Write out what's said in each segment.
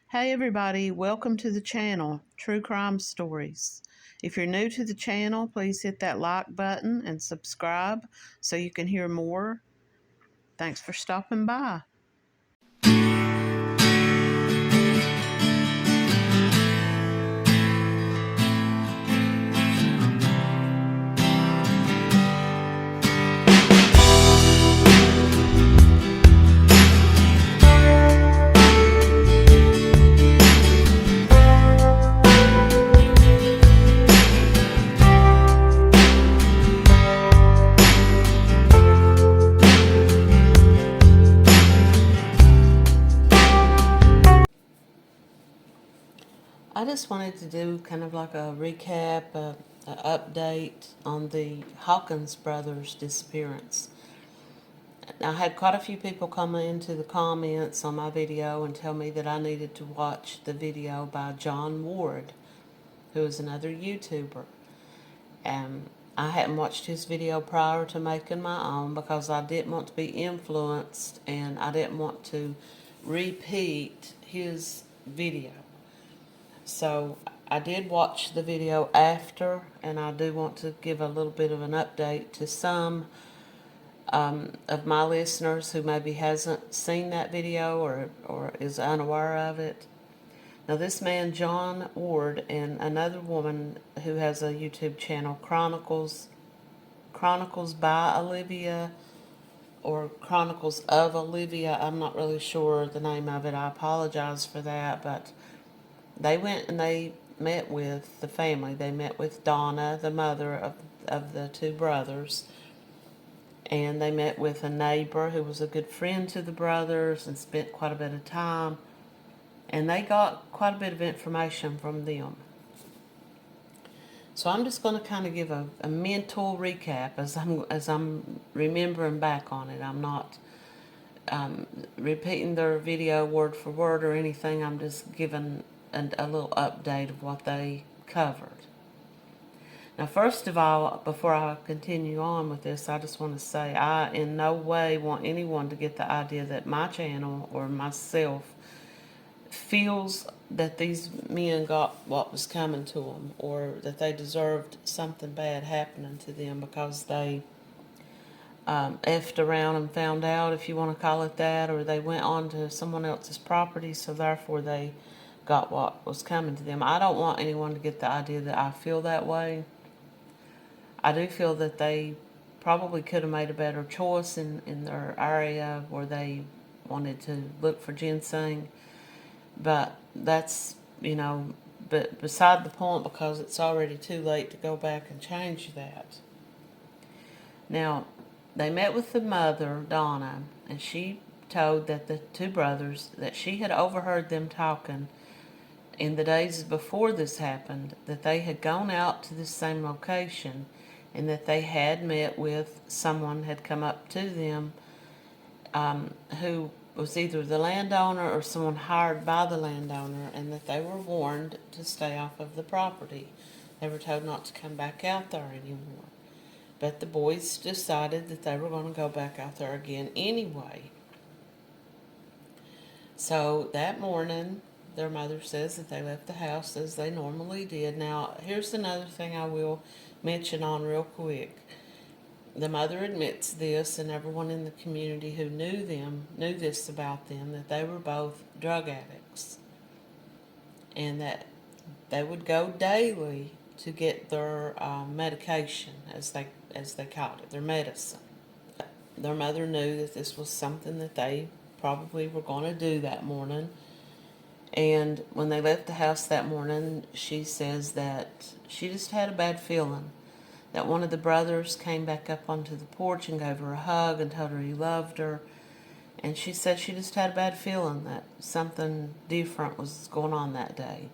Hey everybody, welcome to the channel, True Crime Stories. If you're new to the channel, please hit that like button and subscribe so you can hear more. Thanks for stopping by. I just wanted to do kind of like a recap, an update on the Hawkins brothers' disappearance. I had quite a few people come into the comments on my video and tell me that I needed to watch the video by John Ward, who is another YouTuber. I hadn't watched his video prior to making my own because I didn't want to be influenced and I didn't want to repeat his video. So I did watch the video after, and I do want to give a little bit of an update to some of my listeners who maybe hasn't seen that video or is unaware of it. Now this man, John Ward, and another woman who has a YouTube channel, Chronicles by Olivia, or Chronicles of Olivia, I'm not really sure the name of it, I apologize for that, but they went and they met with the family. They met with Donna, the mother of the two brothers, and they met with a neighbor who was a good friend to the brothers and spent quite a bit of time, and they got quite a bit of information from them. So I'm just going to kind of give a mental recap as I'm remembering back on it. I'm not repeating their video word for word or anything. I'm just giving a little update of what they covered. Now, first of all, before I continue on with this, I just want to say I in no way want anyone to get the idea that my channel or myself feels that these men got what was coming to them or that they deserved something bad happening to them because they effed around and found out, if you want to call it that, or they went on to someone else's property, so therefore they got what was coming to them. I don't want anyone to get the idea that I feel that way. I do feel that they probably could have made a better choice in their area where they wanted to look for ginseng. But that's, but beside the point because it's already too late to go back and change that. Now, they met with the mother, Donna, and she told that the two brothers, that she had overheard them talking in the days before this happened, that they had gone out to the same location and that they had met with someone had come up to them who was either the landowner or someone hired by the landowner, and that they were warned to stay off of the property. They were told not to come back out there anymore. But the boys decided that they were going to go back out there again anyway. So that morning, their mother says that they left the house as they normally did. Now, here's another thing I will mention on real quick. The mother admits this, and everyone in the community who knew them knew this about them, that they were both drug addicts and that they would go daily to get their medication, as they called it, their medicine. Their mother knew that this was something that they probably were going to do that morning. And when they left the house that morning, she says that she just had a bad feeling. That one of the brothers came back up onto the porch and gave her a hug and told her he loved her. And she said she just had a bad feeling that something different was going on that day.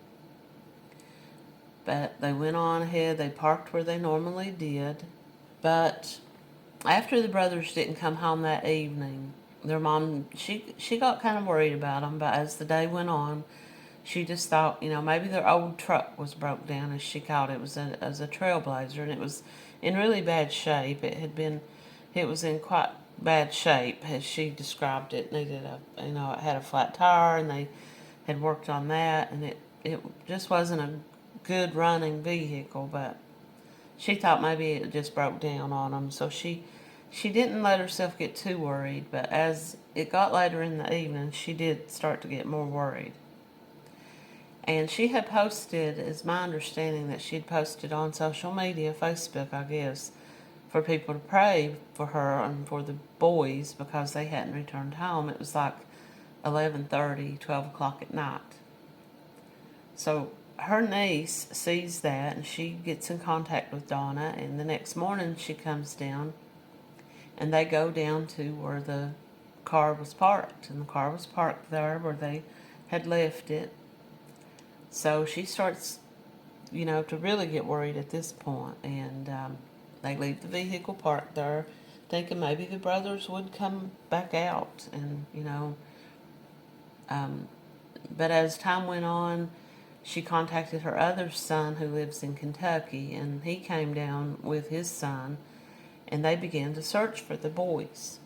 But they went on ahead. They parked where they normally did. But after the brothers didn't come home that evening, their mom, she got kind of worried about them. But as the day went on, she just thought, maybe their old truck was broke down, as she called it. It was a Trailblazer, and it was in really bad shape. It was in quite bad shape, as she described it. It had a flat tire, and they had worked on that, and it just wasn't a good running vehicle, but she thought maybe it just broke down on them, so she didn't let herself get too worried, but as it got later in the evening, she did start to get more worried. And she had posted, is my understanding, that she'd posted on social media, Facebook, I guess, for people to pray for her and for the boys because they hadn't returned home. It was like 11:30, 12 o'clock at night. So her niece sees that, and she gets in contact with Donna, and the next morning she comes down, and they go down to where the car was parked, and the car was parked there where they had left it. So she starts, to really get worried at this point, and they leave the vehicle parked there, thinking maybe the brothers would come back out, and but as time went on, she contacted her other son who lives in Kentucky, and he came down with his son, and they began to search for the boys.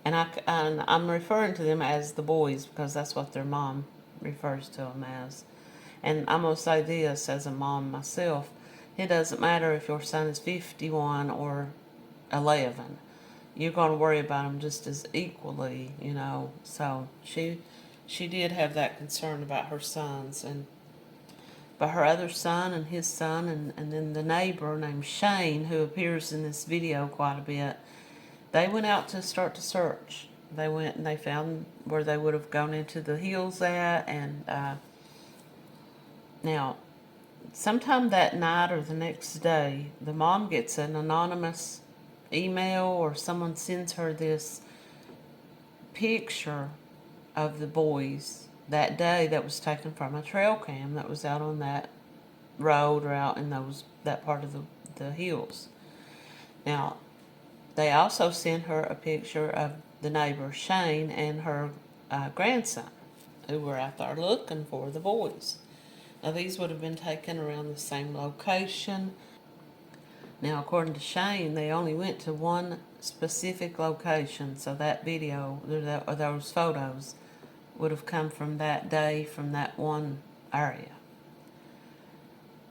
And I'm referring to them as the boys because that's what their mom refers to them as. And I'm going to say this as a mom myself. It doesn't matter if your son is 51 or 11. You're going to worry about them just as equally, So she did have that concern about her sons. But her other son and his son and then the neighbor named Shane, who appears in this video quite a bit, they went out to start to search. They went and they found where they would have gone into the hills at, and now, sometime that night or the next day, the mom gets an anonymous email or someone sends her this picture of the boys that day that was taken from a trail cam that was out on that road or out in that part of the hills. Now, they also sent her a picture of the neighbor Shane and her grandson, who were out there looking for the boys. Now, these would have been taken around the same location. Now, according to Shane, they only went to one specific location, so that video, or those photos, would have come from that day, from that one area.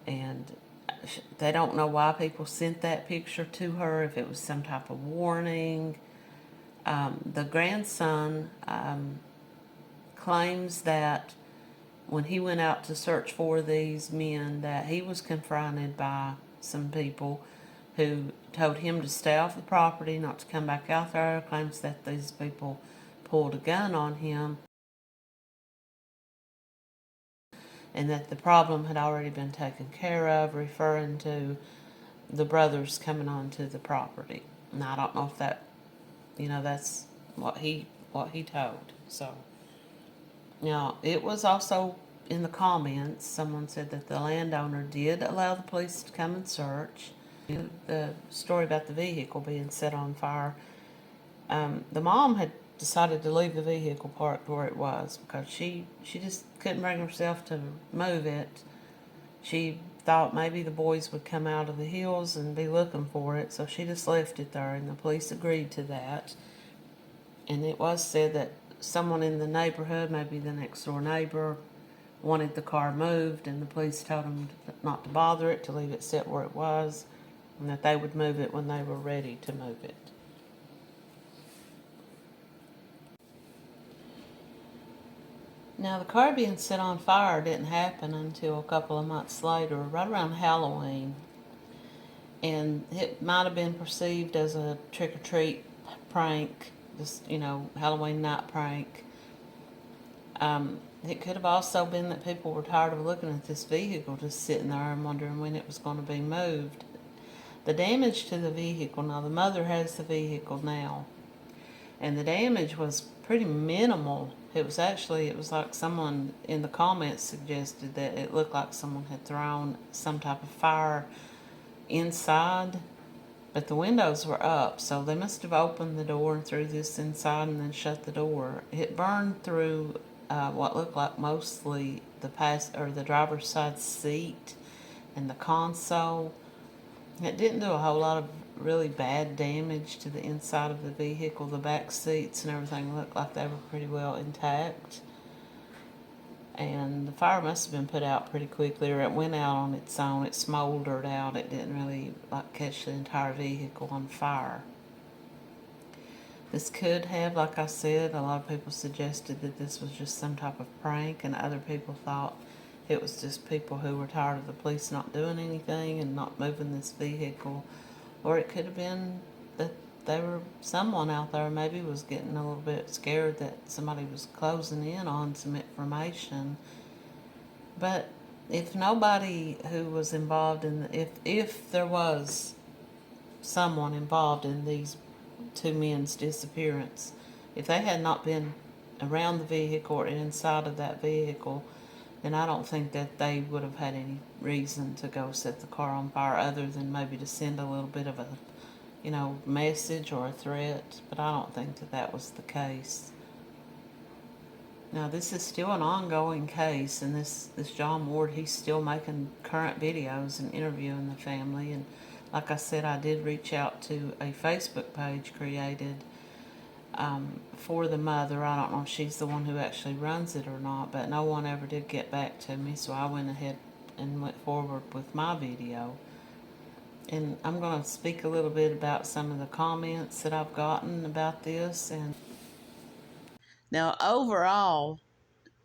And they don't know why people sent that picture to her, if it was some type of warning. The grandson claims that when he went out to search for these men, that he was confronted by some people who told him to stay off the property, not to come back out there. Claims that these people pulled a gun on him, and that the problem had already been taken care of, referring to the brothers coming onto the property. Now, I don't know if that, that's what he told. So, now, it was also in the comments, someone said that the landowner did allow the police to come and search. The story about the vehicle being set on fire, the mom had decided to leave the vehicle parked where it was because she just couldn't bring herself to move it. She thought maybe the boys would come out of the hills and be looking for it, so she just left it there, and the police agreed to that. And it was said that someone in the neighborhood, maybe the next door neighbor, wanted the car moved, and the police told them not to bother it, to leave it set where it was, and that they would move it when they were ready to move it. Now, the car being set on fire didn't happen until a couple of months later, right around Halloween. And it might have been perceived as a trick-or-treat prank, just, Halloween night prank. It could have also been that people were tired of looking at this vehicle just sitting there and wondering when it was going to be moved. The damage to the vehicle, now the mother has the vehicle now, and the damage was pretty minimal. It was like someone in the comments suggested that it looked like someone had thrown some type of fire inside, but the windows were up, so they must have opened the door and threw this inside and then shut the door. It burned through what looked like mostly the driver's side seat and the console. It didn't do a whole lot of really bad damage to the inside of the vehicle. The back seats and everything looked like they were pretty well intact. and the fire must have been put out pretty quickly, or it went out on its own. It smoldered out. It didn't really catch the entire vehicle on fire. This could have, like I said, a lot of people suggested that this was just some type of prank, and other people thought it was just people who were tired of the police not doing anything and not moving this vehicle. Or it could have been that someone out there maybe was getting a little bit scared that somebody was closing in on some information. But if nobody who was involved if there was someone involved in these two men's disappearance, if they had not been around the vehicle or inside of that vehicle, then I don't think that they would have had any reason to go set the car on fire, other than maybe to send a little bit of a, message or a threat. But I don't think that that was the case. Now, this is still an ongoing case, and this John Ward, he's still making current videos and interviewing the family. And like I said, I did reach out to a Facebook page created for the mother. I don't know if she's the one who actually runs it or not, but no one ever did get back to me, so I went ahead and went forward with my video. And I'm going to speak a little bit about some of the comments that I've gotten about this. And now, overall,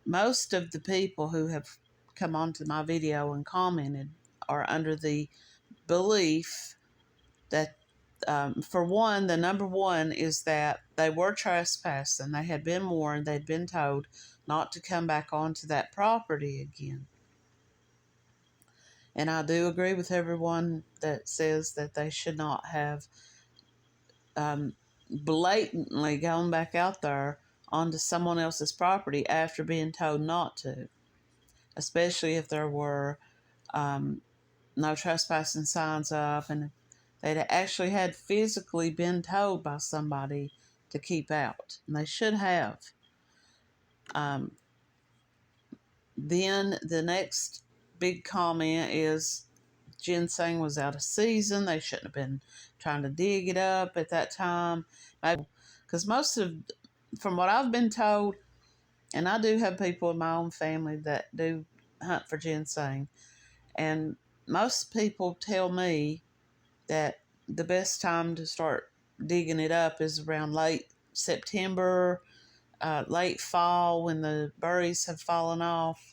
most of the people who have come onto my video and commented are under the belief that, for one, the number one is that they were trespassing. They had been warned, they'd been told not to come back onto that property again. And I do agree with everyone that says that they should not have blatantly gone back out there onto someone else's property after being told not to, especially if there were no trespassing signs up and they'd actually had physically been told by somebody to keep out. And they should have. Then the next big comment is ginseng was out of season. They shouldn't have been trying to dig it up at that time. Because from what I've been told, and I do have people in my own family that do hunt for ginseng, and most people tell me that the best time to start digging it up is around late September, late fall, when the berries have fallen off.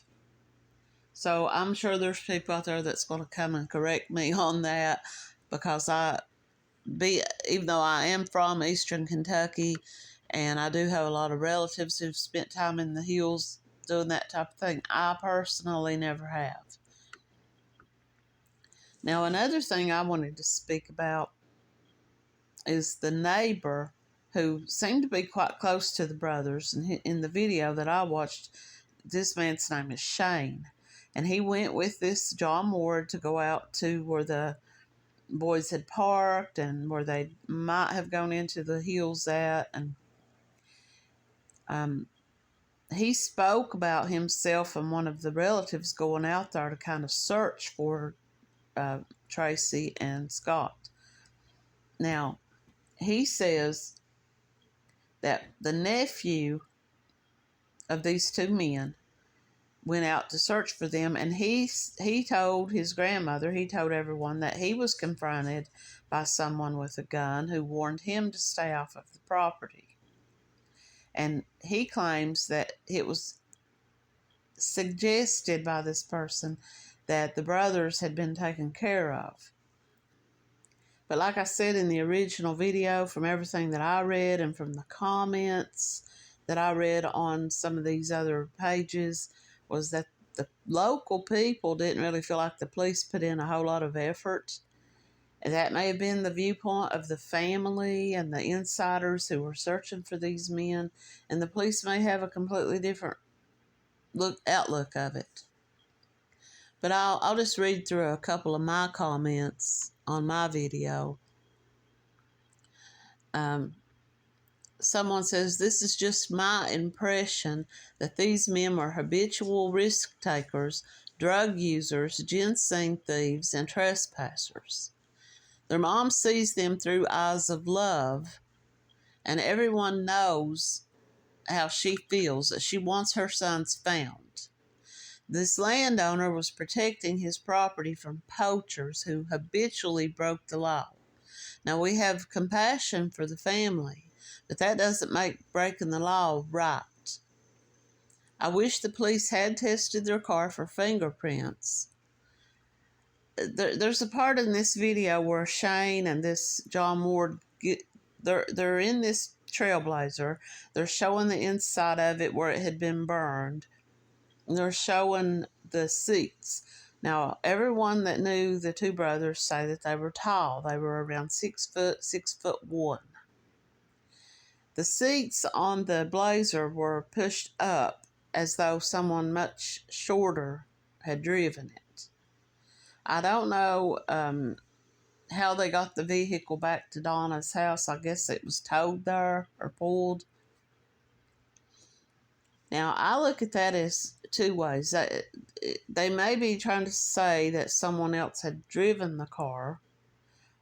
So I'm sure there's people out there that's going to come and correct me on that, because even though I am from Eastern Kentucky, and I do have a lot of relatives who've spent time in the hills doing that type of thing, I personally never have. Now, another thing I wanted to speak about is the neighbor who seemed to be quite close to the brothers. And in the video that I watched, this man's name is Shane. And he went with this John Ward to go out to where the boys had parked and where they might have gone into the hills at. And he spoke about himself and one of the relatives going out there to kind of search for Tracy and Scott. Now, he says that the nephew of these two men went out to search for them, and he told his grandmother, he told everyone that he was confronted by someone with a gun who warned him to stay off of the property. And he claims that it was suggested by this person that the brothers had been taken care of. But like I said in the original video, from everything that I read and from the comments that I read on some of these other pages, was that the local people didn't really feel like the police put in a whole lot of effort. And that may have been the viewpoint of the family and the insiders who were searching for these men, and the police may have a completely different outlook of it. But I'll just read through a couple of my comments on my video. Someone says, "This is just my impression that these men were habitual risk takers, drug users, ginseng thieves, and trespassers. Their mom sees them through eyes of love, and everyone knows how she feels, that she wants her sons found. This landowner was protecting his property from poachers who habitually broke the law. Now, we have compassion for the family, but that doesn't make breaking the law right. I wish the police had tested their car for fingerprints. There's a part in this video where Shane and this John Ward they're in this Trailblazer. They're showing the inside of it where it had been burned. And they're showing the seats. Now, everyone that knew the two brothers say that they were tall. They were around 6 foot, 6'1". The seats on the Blazer were pushed up as though someone much shorter had driven it. I don't know how they got the vehicle back to Donna's house. I guess it was towed there or pulled. Now, I look at that as two ways. They may be trying to say that someone else had driven the car,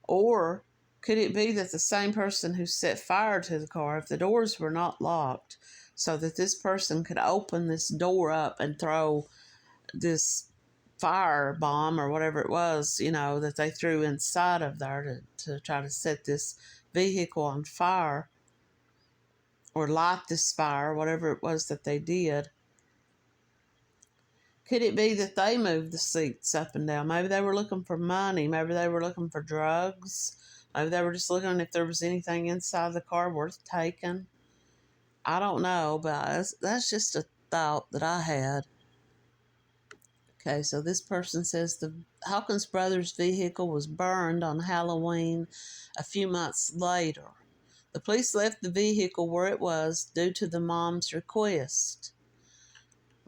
or could it be that the same person who set fire to the car, if the doors were not locked, so that this person could open this door up and throw this fire bomb or whatever it was, that they threw inside of there to try to set this vehicle on fire or light this fire, whatever it was that they did. Could it be that they moved the seats up and down? Maybe they were looking for money. Maybe they were looking for drugs. Maybe they were just looking if there was anything inside the car worth taking. I don't know, but that's just a thought that I had. Okay, so this person says the Hawkins brothers' vehicle was burned on Halloween a few months later. The police left the vehicle where it was due to the mom's request.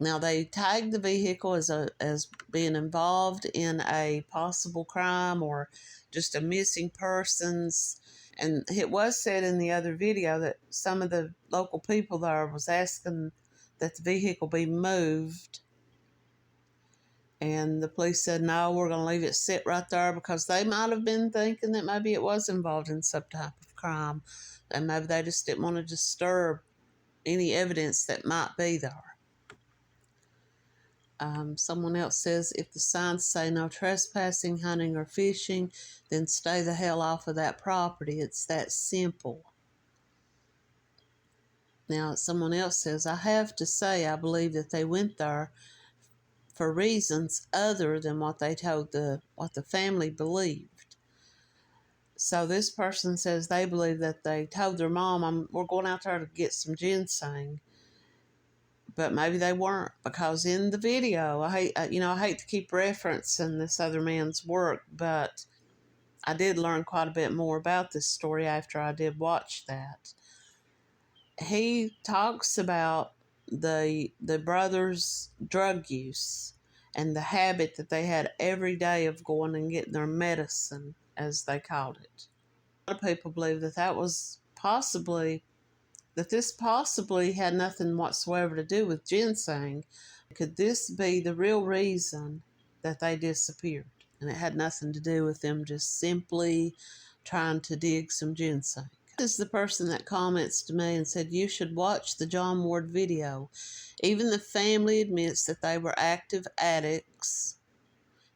Now, they tagged the vehicle as being involved in a possible crime or just a missing persons. And it was said in the other video that some of the local people there was asking that the vehicle be moved. And the police said, no, we're going to leave it sit right there, because they might have been thinking that maybe it was involved in some type of crime. And maybe they just didn't want to disturb any evidence that might be there. Someone else says, if the signs say no trespassing, hunting, or fishing, then stay the hell off of that property. It's that simple. Now, someone else says, I have to say I believe that they went there for reasons other than what they told what the family believed. So this person says they believe that they told their mom, we're going out there to get some ginseng. But maybe they weren't, because in the video, I hate to keep referencing this other man's work, but I did learn quite a bit more about this story after I did watch that. He talks about the brothers' drug use and the habit that they had every day of going and getting their medicine, as they called it. A lot of people believe that this possibly had nothing whatsoever to do with ginseng. Could this be the real reason that they disappeared? And it had nothing to do with them just simply trying to dig some ginseng. This is the person that comments to me and said, you should watch the John Ward video. Even the family admits that they were active addicts.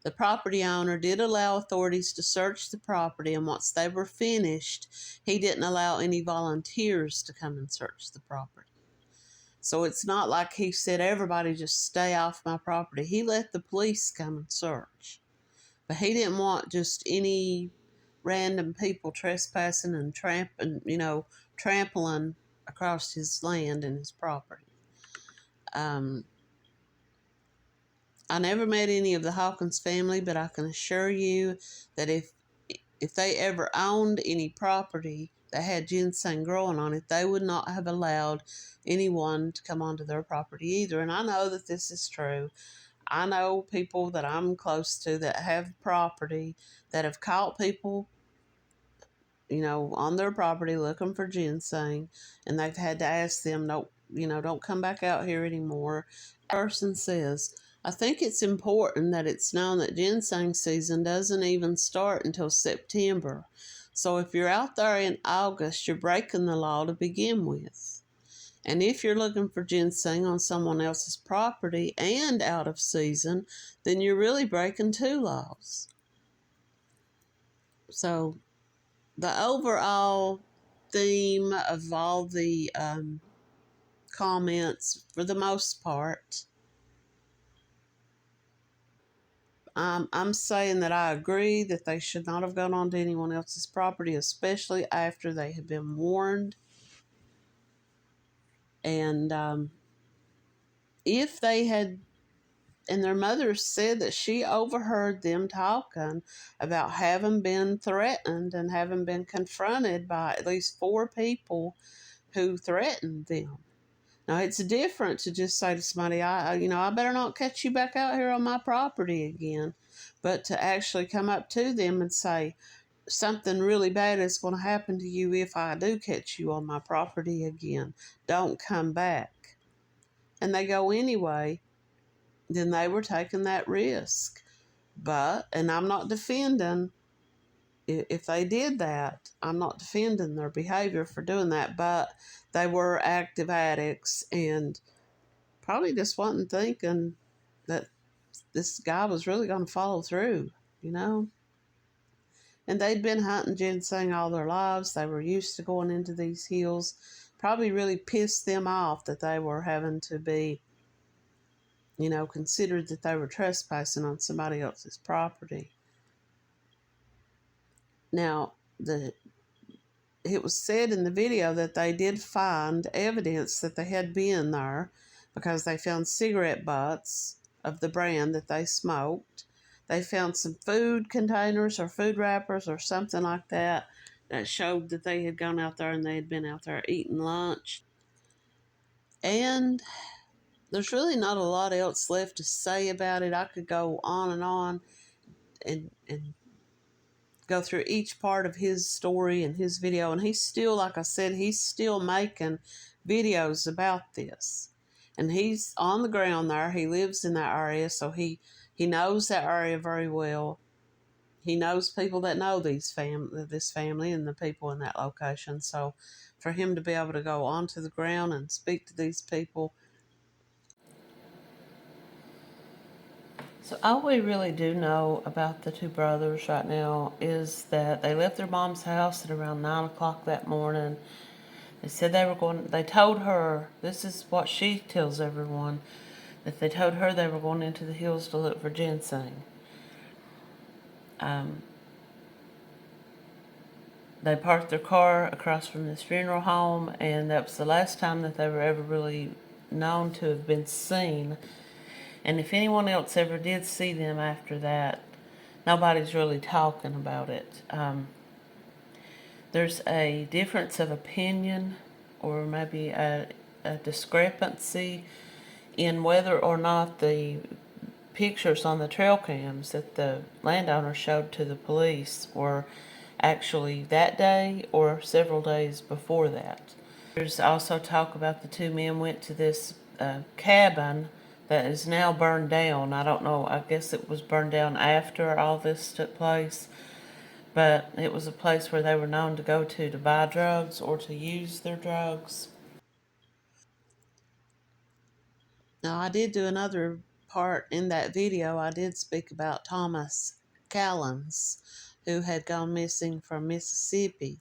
The property owner did allow authorities to search the property, and once they were finished, he didn't allow any volunteers to come and search the property. So it's not like he said, everybody just stay off my property. He let the police come and search. But he didn't want just any random people trespassing and trampling across his land and his property. I never met any of the Hawkins family, but I can assure you that if they ever owned any property that had ginseng growing on it, they would not have allowed anyone to come onto their property either. And I know that this is true. I know people that I'm close to that have property that have caught people, on their property looking for ginseng, and they've had to ask them, don't come back out here anymore. The person says, I think it's important that it's known that ginseng season doesn't even start until September. So if you're out there in August, you're breaking the law to begin with. And if you're looking for ginseng on someone else's property and out of season, then you're really breaking two laws. So the overall theme of all the comments, for the most part, I'm saying that I agree that they should not have gone onto anyone else's property, especially after they had been warned. And if they had, and their mother said that she overheard them talking about having been threatened and having been confronted by at least 4 people who threatened them. Now, it's different to just say to somebody, I better not catch you back out here on my property again. But to actually come up to them and say, something really bad is going to happen to you if I do catch you on my property again. Don't come back. And they go anyway, then they were taking that risk. But, and I'm not defending, if they did that, I'm not defending their behavior for doing that, but they were active addicts and probably just wasn't thinking that this guy was really going to follow through, you know? And they'd been hunting ginseng all their lives. They were used to going into these hills. Probably really pissed them off that they were having to be, considered that they were trespassing on somebody else's property. Now, it was said in the video that they did find evidence that they had been there because they found cigarette butts of the brand that they smoked. They found some food containers or food wrappers or something like that showed that they had gone out there and they had been out there eating lunch. And there's really not a lot else left to say about it. I could go on and go through each part of his story and his video, and he's still, like I said, he's still making videos about this. And he's on the ground there. He lives in that area, so he knows that area very well. He knows people that know this family and the people in that location. So for him to be able to go onto the ground and speak to these people. So all we really do know about the 2 brothers right now is that they left their mom's house at around 9 o'clock that morning. They said they told her, this is what she tells everyone, that they told her they were going into the hills to look for ginseng. They parked their car across from this funeral home, and that was the last time that they were ever really known to have been seen. And if anyone else ever did see them after that, nobody's really talking about it. There's a difference of opinion, or maybe a discrepancy in whether or not the pictures on the trail cams that the landowner showed to the police were actually that day or several days before that. There's also talk about the 2 men went to this cabin that is now burned down. I don't know, I guess it was burned down after all this took place, but it was a place where they were known to go to buy drugs or to use their drugs. Now, I did do another part in that video. I did speak about Thomas Callens, who had gone missing from Mississippi.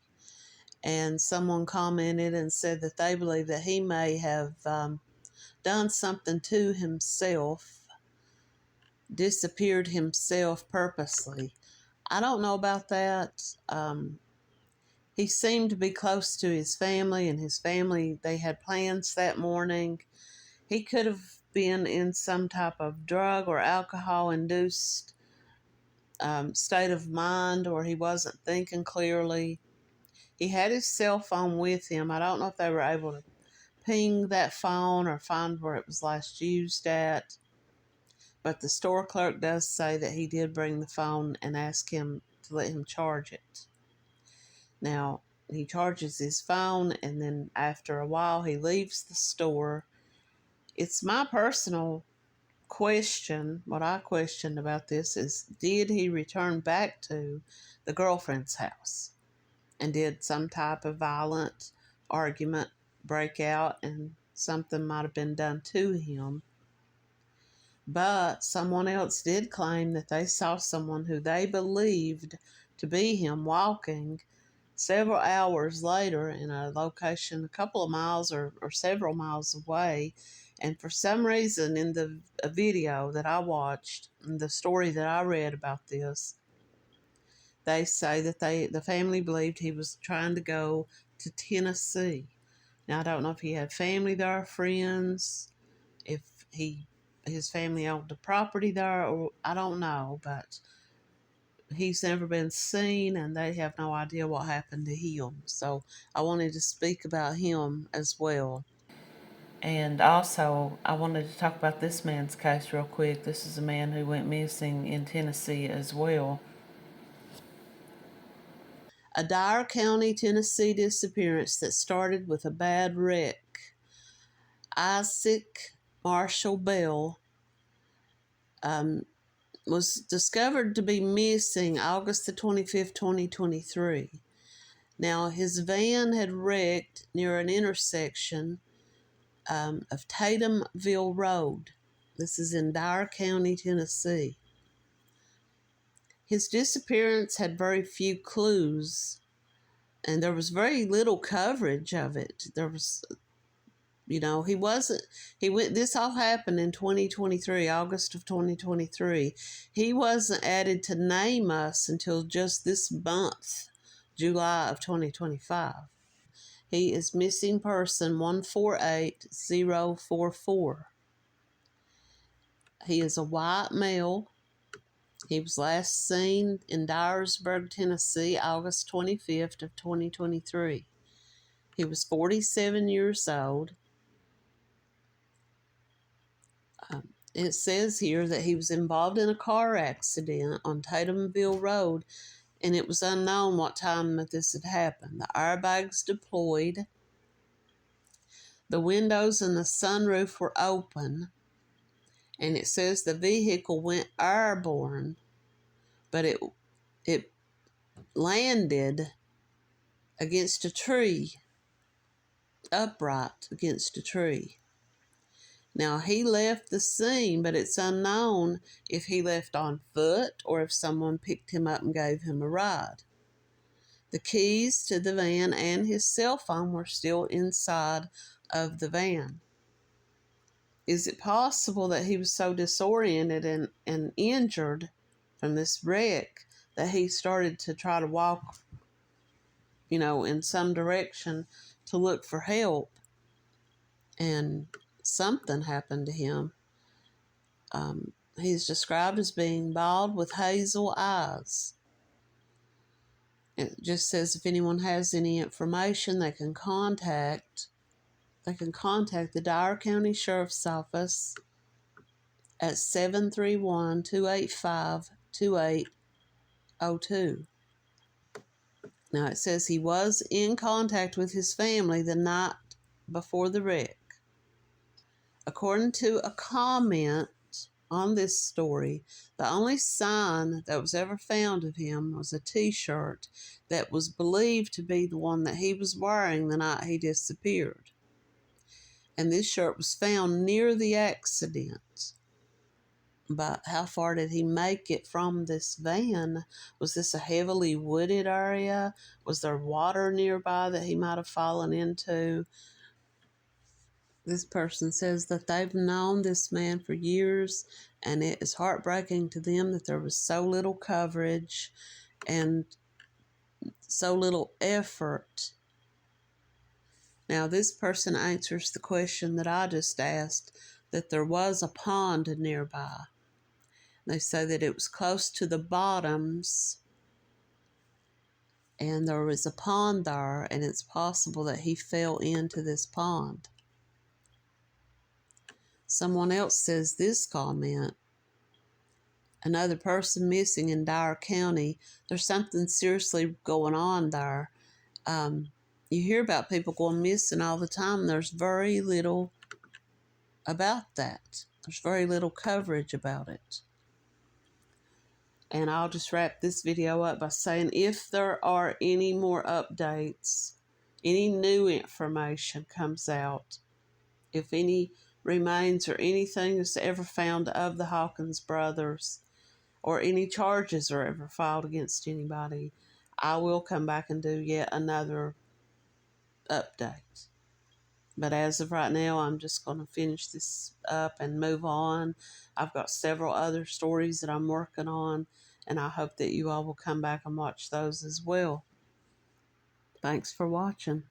And someone commented and said that they believe that he may have done something to himself, disappeared himself purposely. I don't know about that. He seemed to be close to his family, and his family, they had plans that morning. He could have been in some type of drug or alcohol-induced state of mind, or he wasn't thinking clearly. He had his cell phone with him. I don't know if they were able to ping that phone or find where it was last used at. But the store clerk does say that he did bring the phone and ask him to let him charge it. Now, he charges his phone, and then after a while he leaves the store. It's my personal question, what I questioned about this is, did he return back to the girlfriend's house? And did some type of violent argument break out and something might have been done to him. But someone else did claim that they saw someone who they believed to be him walking several hours later in a location a couple of miles or several miles away. And for some reason, in the video that I watched, the story that I read about this, they say that the family believed he was trying to go to Tennessee. Now, I don't know if he had family there, friends, if his family owned the property there, or I don't know, but he's never been seen and they have no idea what happened to him. So I wanted to speak about him as well. And also, I wanted to talk about this man's case real quick. This is a man who went missing in Tennessee as well. A Dyer County, Tennessee disappearance that started with a bad wreck. Isaac Marshall Bell was discovered to be missing August the 25th, 2023. Now, his van had wrecked near an intersection of Tatumville Road. This is in Dyer County, Tennessee. His disappearance had very few clues, and there was very little coverage of it. There was, this all happened in 2023, August of 2023. He wasn't added to name us until just this month, July of 2025. He is missing person 148044. He is a white male. He was last seen in Dyersburg, Tennessee, August 25th of 2023. He was 47 years old. It says here that he was involved in a car accident on Tatumville Road, and it was unknown what time that this had happened. The airbags deployed. The windows and the sunroof were open, and it says the vehicle went airborne, but it landed against a tree, upright against a tree. Now, he left the scene, but it's unknown if he left on foot or if someone picked him up and gave him a ride. The keys to the van and his cell phone were still inside of the van. Is it possible that he was so disoriented and injured from this wreck that he started to try to walk, in some direction to look for help, and something happened to him? He's described as being bald with hazel eyes. It just says if anyone has any information, they can contact the Dyer County Sheriff's Office at 731-285-2802. Now, it says he was in contact with his family the night before the wreck. According to a comment on this story, the only sign that was ever found of him was a t-shirt that was believed to be the one that he was wearing the night he disappeared. And this shirt was found near the accident. But how far did he make it from this van? Was this a heavily wooded area? Was there water nearby that he might have fallen into? This person says that they've known this man for years, and it is heartbreaking to them that there was so little coverage and so little effort. Now, this person answers the question that I just asked, that there was a pond nearby. They say that it was close to the bottoms, and there was a pond there, and it's possible that he fell into this pond. Someone else says this comment: another person missing in Dyer County. There's something seriously going on there. You hear about people going missing all the time. There's very little about that. There's very little coverage about it. And I'll just wrap this video up by saying if there are any more updates any new information comes out, if any remains or anything is ever found of the Hawkins brothers, or any charges are ever filed against anybody, I will come back and do yet another update. But as of right now, I'm just going to finish this up and move on. I've got several other stories that I'm working on, and I hope that you all will come back and watch those as well. Thanks for watching.